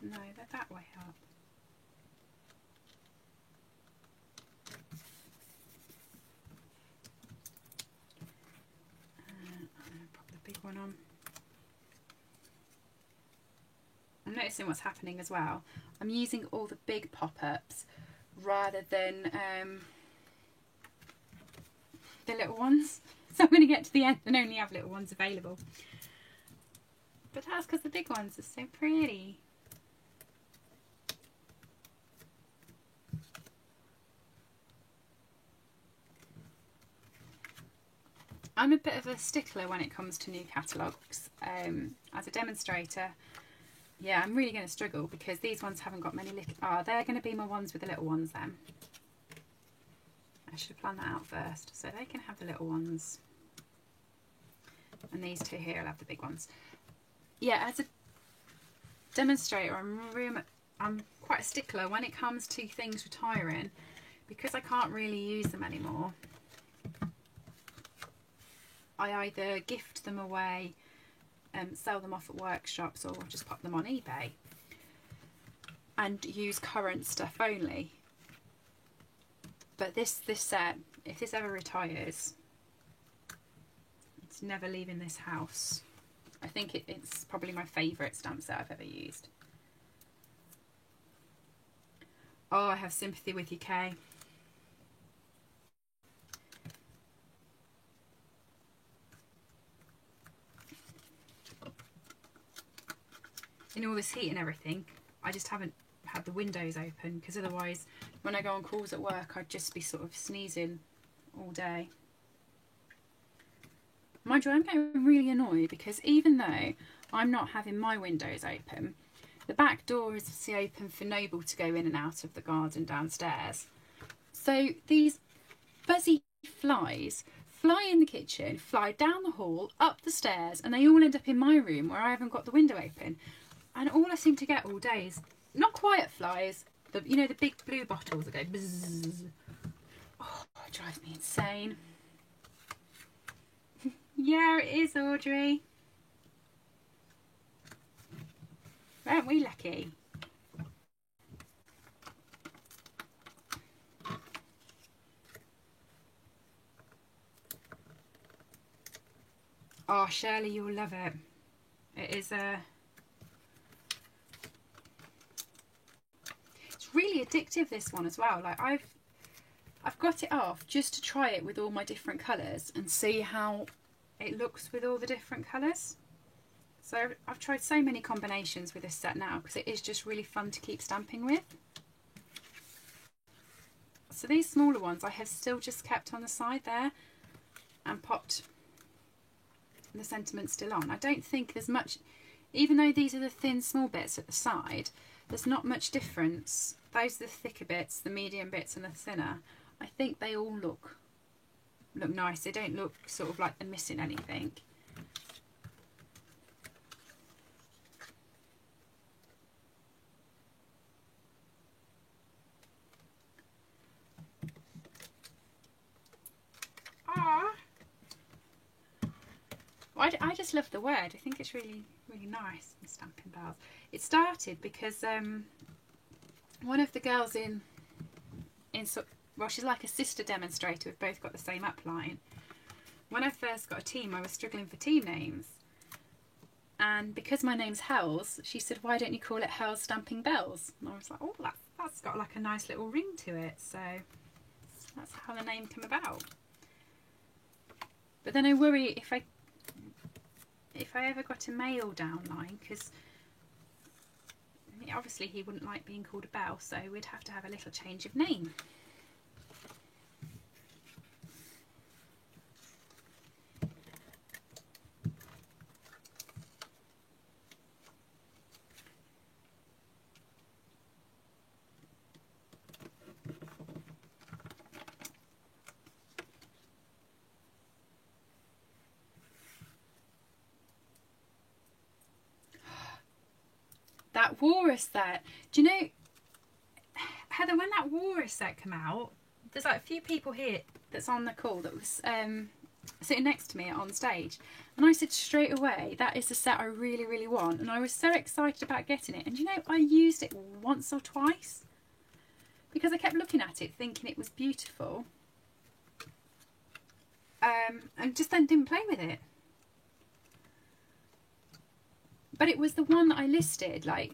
No, they're that way up. I'm going to pop the big one on. I'm noticing what's happening as well. I'm using all the big pop-ups rather than the little ones. So I'm going to get to the end and only have little ones available. But that's because the big ones are so pretty. I'm a bit of a stickler when it comes to new catalogues. As a demonstrator, yeah, I'm really going to struggle because these ones haven't got many little... Oh, they're going to be my ones with the little ones then. I should have planned that out first. So they can have the little ones. And these two here will have the big ones. Yeah, as a demonstrator, I'm quite a stickler when it comes to things retiring, because I can't really use them anymore. I either gift them away, sell them off at workshops, or just pop them on eBay and use current stuff only. But this set, if this ever retires, it's never leaving this house. I think it's probably my favourite stamp set I've ever used. Oh, I have sympathy with you, Kay. In all this heat and everything, I just haven't had the windows open, because otherwise when I go on calls at work I'd just be sort of sneezing all day. Mind you, I'm getting really annoyed because even though I'm not having my windows open, the back door is obviously open for Noble to go in and out of the garden downstairs. So these fuzzy flies fly in the kitchen, fly down the hall, up the stairs, and they all end up in my room where I haven't got the window open. And all I seem to get all day is not quiet flies, you know, the big blue bottles that go bzzz. Oh, it drives me insane. Yeah, it is, Audrey. Aren't we lucky? Oh, Shirley, you'll love it. It is it's really addictive, this one as well. Like I've got it off just to try it with all my different colours and see how it looks with all the different colours. So I've tried so many combinations with this set now because it is just really fun to keep stamping with. So these smaller ones I have still just kept on the side there and popped the sentiment still on. I don't think there's much, even though these are the thin small bits at the side, there's not much difference. Those are the thicker bits, the medium bits and the thinner. I think they all look nice. They don't look sort of like they're missing anything. Ah, well, I just love the word. I think it's really, really nice. Stampin' Bells. It started because one of the girls in well, she's like a sister demonstrator. We've both got the same upline. When I first got a team, I was struggling for team names. And because my name's Hells, she said, why don't you call it Hells Stamping Bells? And I was like, oh, that's got like a nice little ring to it. So that's how the name came about. But then I worry if I ever got a male downline, because obviously he wouldn't like being called a bell, so we'd have to have a little change of name. That Walrus set. Do you know, Heather, when that Walrus set came out, there's like a few people here that's on the call that was sitting next to me on stage. And I said straight away, that is the set I really, really want. And I was so excited about getting it. And you know, I used it once or twice. Because I kept looking at it, thinking it was beautiful. And just then didn't play with it. But it was the one that I listed, like,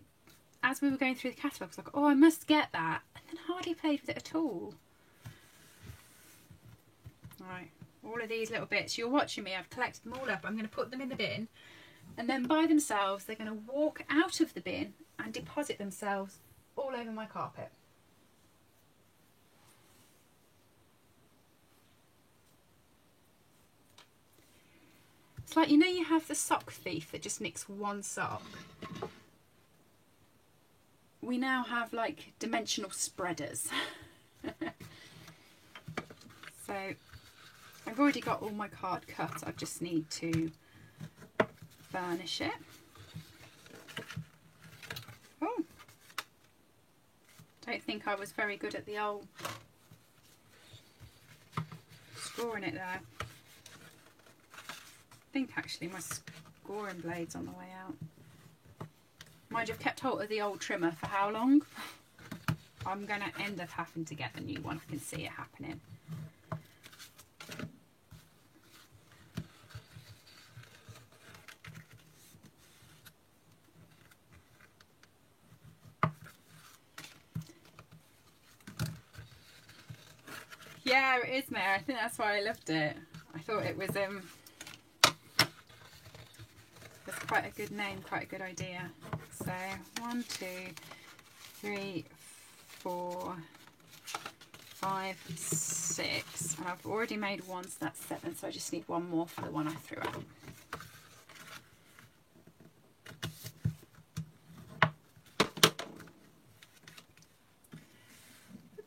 as we were going through the catalogue, I was like, oh, I must get that. And then hardly played with it at all. Right, all of these little bits, you're watching me, I've collected them all up. I'm going to put them in the bin. And then by themselves, they're going to walk out of the bin and deposit themselves all over my carpet. It's like, you know, you have the sock thief that just nicks one sock. We now have like dimensional spreaders. So I've already got all my card cut. I just need to burnish it. Oh, don't think I was very good at the old scoring it there. I think actually my scoring blade's on the way out. Mind you, I've kept hold of the old trimmer for how long? I'm going to end up having to get the new one. I can see it happening. Yeah, it is, Mare. I think that's why I loved it. I thought it was quite a good name, quite a good idea. So 1, 2, 3, 4, 5, 6, and I've already made one, so that's 7. So I just need one more for the one I threw out.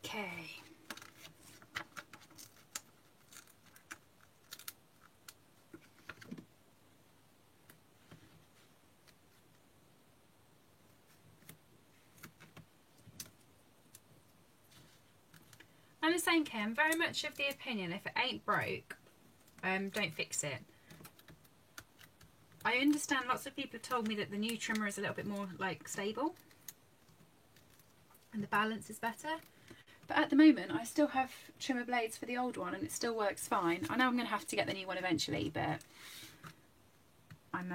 Okay. I'm the same, Kim. Very much of the opinion, if it ain't broke, don't fix it. I understand lots of people have told me that the new trimmer is a little bit more like stable and the balance is better. But at the moment, I still have trimmer blades for the old one and it still works fine. I know I'm going to have to get the new one eventually, but I'm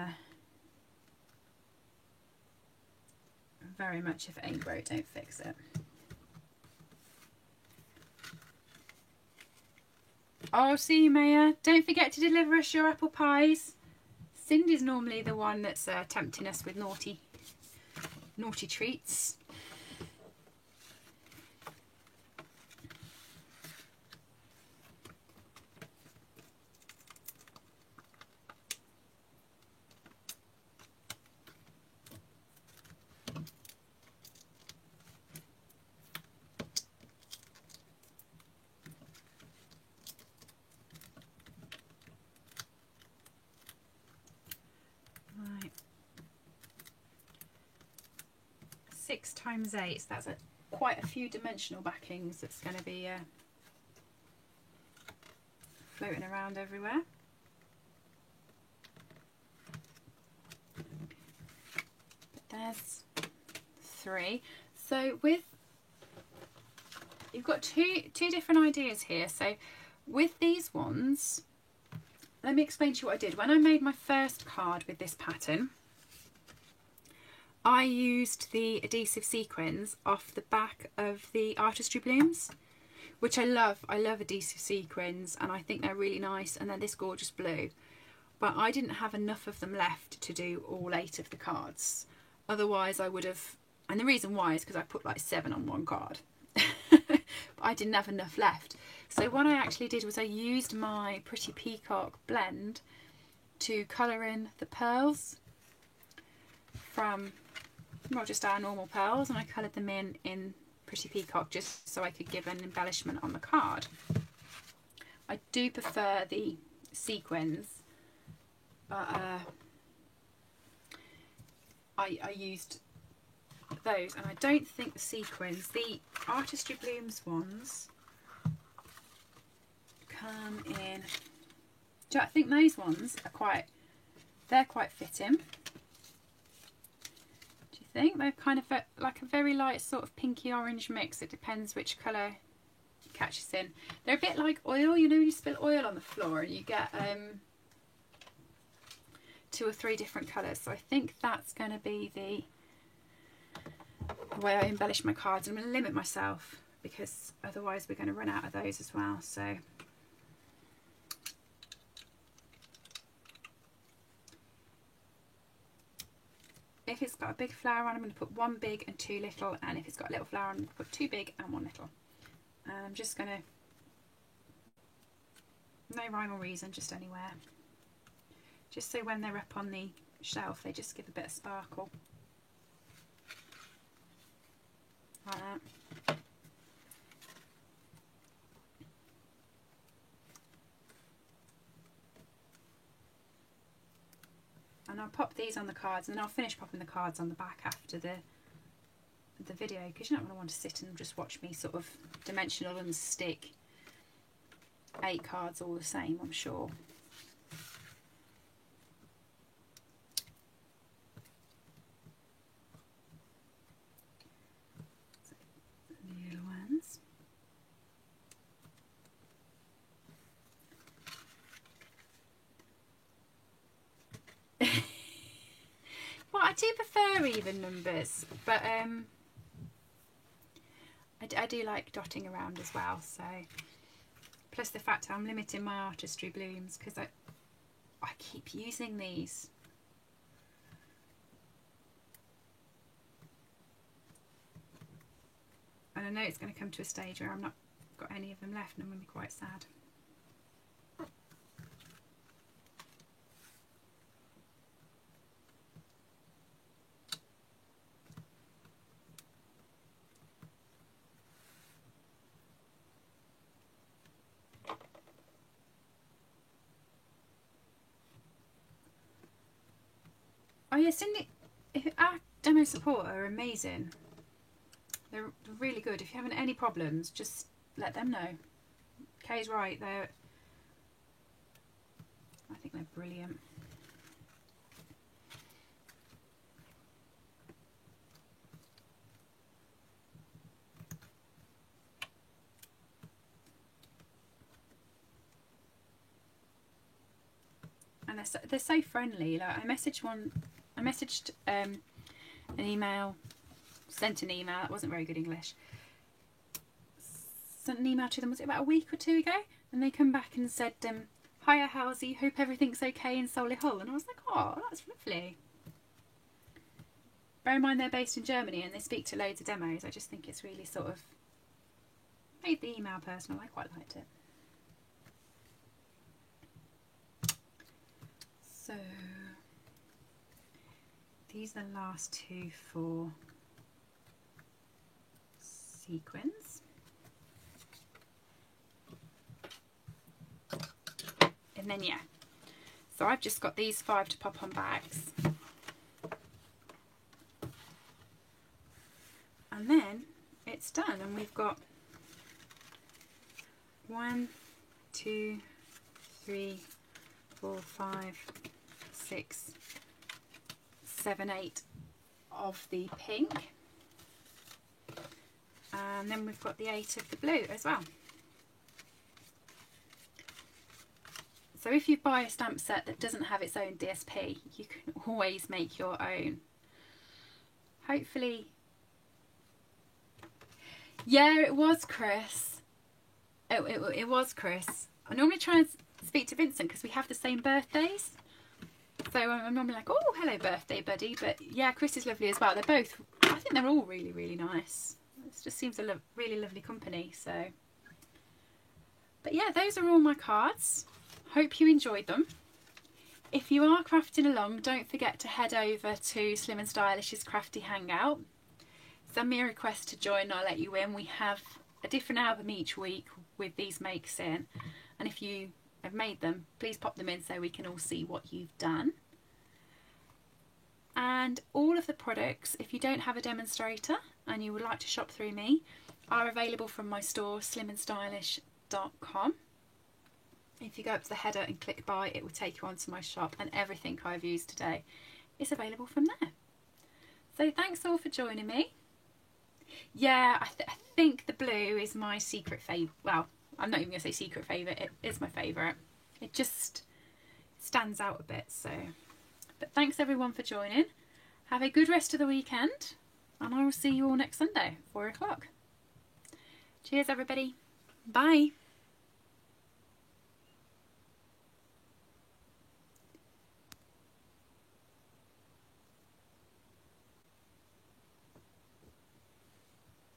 very much if it ain't broke, don't fix it. Oh, see you, Maya. Don't forget to deliver us your apple pies. Cindy's normally the one that's tempting us with naughty treats. Right. 6 times 8, so that's quite a few dimensional backings that's going to be floating around everywhere. But there's 3. So with you've got two different ideas here. So with these ones, let me explain to you what I did. When I made my first card with this pattern, I used the adhesive sequins off the back of the Artistry Blooms, which I love. I love adhesive sequins and I think they're really nice, and they're this gorgeous blue. But I didn't have enough of them left to do all 8 of the cards. Otherwise I would have, and the reason why is because I put like 7 on one card. But I didn't have enough left. So what I actually did was I used my Pretty Peacock blend to colour in the pearls from, well, just our normal pearls, and I coloured them in Pretty Peacock just so I could give an embellishment on the card. I do prefer the sequins, but I used those, and I don't think the sequins, the Artistry Blooms ones, come in. I think those ones are they're quite fitting. Do you think? They're kind of like a very light sort of pinky orange mix. It depends which colour catches in. They're a bit like oil, you know, when you spill oil on the floor and you get 2 or 3 different colours. So I think that's going to be the way I embellish my cards. I'm going to limit myself because otherwise we're going to run out of those as well. So if it's got a big flower on, I'm going to put 1 big and 2 little, and if it's got a little flower on, I'm going to put 2 big and 1 little. And I'm just going to, no rhyme or reason, just anywhere. Just so when they're up on the shelf, they just give a bit of sparkle. Like that. And I'll pop these on the cards, and then I'll finish popping the cards on the back after the video, because you're not going to want to sit and just watch me sort of dimensional and stick 8 cards all the same, I'm sure. Little ones. Well, I do prefer even numbers, but I do like dotting around as well. So plus the fact I'm limiting my Artistry Blooms because I keep using these. And I know it's going to come to a stage where I'm not got any of them left and I'm going to be quite sad. Oh yeah, Cindy, our demo support are amazing. They're really good. If you're having any problems, just let them know. Kay's right, I think they're brilliant. And they're so friendly. Like I messaged an email, sent an email. That wasn't very good English. Sent an email to them, was it about a week or 2 ago? And they come back and said, "Hiya, Halsey, hope everything's okay in Solihull." And I was like, oh, that's lovely. Bear in mind they're based in Germany and they speak to loads of demos. I just think it's really sort of made the email personal. I quite liked it. So these are the last 2 for sequins. And then yeah, so I've just got these 5 to pop on bags. And then it's done, and we've got 1, 2, 3, 4, 5, 6, 7, 8 of the pink, And then we've got the 8 of the blue as well. So if you buy a stamp set that doesn't have its own DSP, you can always make your own. Hopefully. Yeah, it was Chris. It was Chris. I normally try and speak to Vincent because we have the same birthdays. So I'm normally like, oh, hello birthday buddy. But yeah, Chris is lovely as well. They're both, I think they're all really, really nice. It just seems a really lovely company. So, but yeah, those are all my cards. Hope you enjoyed them. If you are crafting along, don't forget to head over to Slim and Stylish's Crafty Hangout. Send me a request to join and I'll let you in. We have a different album each week with these makes in. And if you have made them, please pop them in so we can all see what you've done. And all of the products, if you don't have a demonstrator and you would like to shop through me, are available from my store, slimandstylish.com. If you go up to the header and click buy, it will take you onto my shop, and everything I've used today is available from there. So thanks all for joining me. Yeah, I think the blue is my secret favourite. Well, I'm not even going to say secret favourite, it is my favourite. It just stands out a bit. So, but thanks everyone for joining. Have a good rest of the weekend, and I will see you all next Sunday, 4 o'clock. Cheers everybody. Bye.